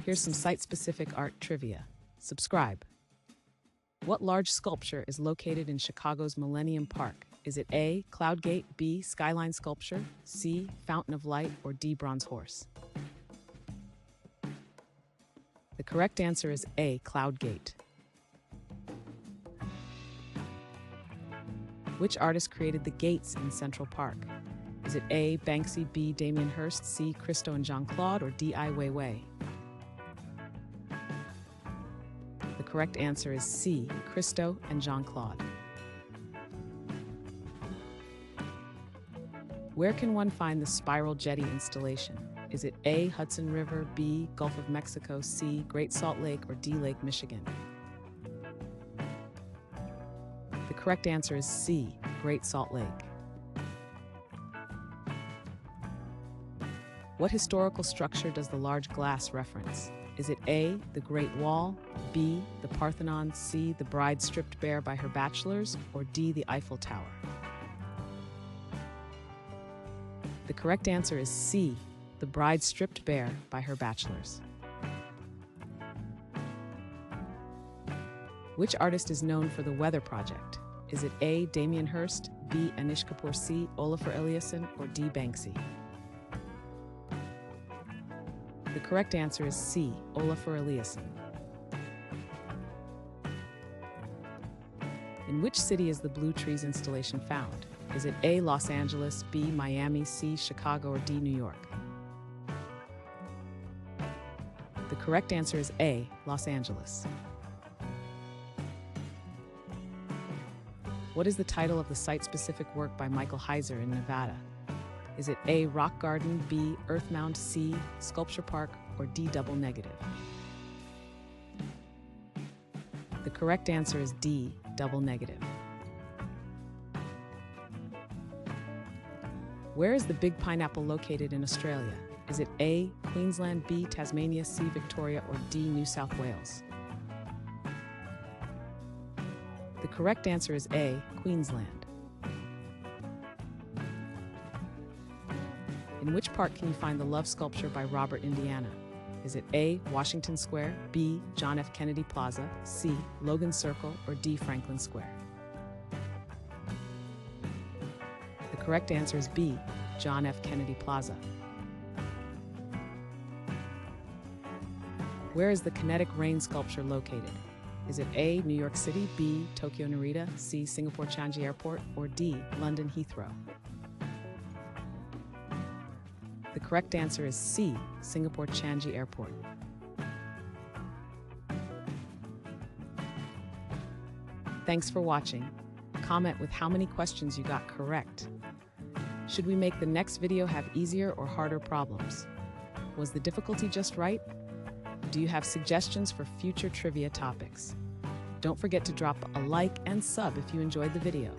Here's some site-specific art trivia. Subscribe. What large sculpture is located in Chicago's Millennium Park? Is it A, Cloud Gate, B, Skyline Sculpture, C, Fountain of Light, or D, Bronze Horse? The correct answer is A, Cloud Gate. Which artist created the gates in Central Park? Is it A, Banksy, B, Damien Hirst, C, Christo and Jeanne-Claude, or D, Ai Weiwei? The correct answer is C, Christo and Jeanne-Claude. Where can one find the Spiral Jetty installation? Is it A, Hudson River, B, Gulf of Mexico, C, Great Salt Lake, or D, Lake Michigan? The correct answer is C, Great Salt Lake. What historical structure does the large glass reference? Is it A, the Great Wall, B, the Parthenon, C, the bride stripped bare by Her Bachelors, or D, the Eiffel Tower? The correct answer is C, the bride stripped bare by Her Bachelors. Which artist is known for the Weather Project? Is it A, Damien Hirst, B, Anish Kapoor, C, Olafur Eliasson, or D, Banksy? The correct answer is C, Olafur Eliasson. In which city is the Blue Trees installation found? Is it A, Los Angeles, B, Miami, C, Chicago, or D, New York? The correct answer is A, Los Angeles. What is the title of the site-specific work by Michael Heizer in Nevada? Is it A, Rock Garden, B, Earth Mound, C, Sculpture Park, or D, Double Negative? The correct answer is D, Double Negative. Where is the Big Pineapple located in Australia? Is it A, Queensland, B, Tasmania, C, Victoria, or D, New South Wales? The correct answer is A, Queensland. In which park can you find the Love Sculpture by Robert Indiana? Is it A, Washington Square, B, John F. Kennedy Plaza, C, Logan Circle, or D, Franklin Square? The correct answer is B, John F. Kennedy Plaza. Where is the Kinetic Rain sculpture located? Is it A, New York City, B, Tokyo Narita, C, Singapore Changi Airport, or D, London Heathrow? The correct answer is C, Singapore Changi Airport. Thanks for watching. Comment with how many questions you got correct. Should we make the next video have easier or harder problems? Was the difficulty just right? Do you have suggestions for future trivia topics? Don't forget to drop a like and sub if you enjoyed the video.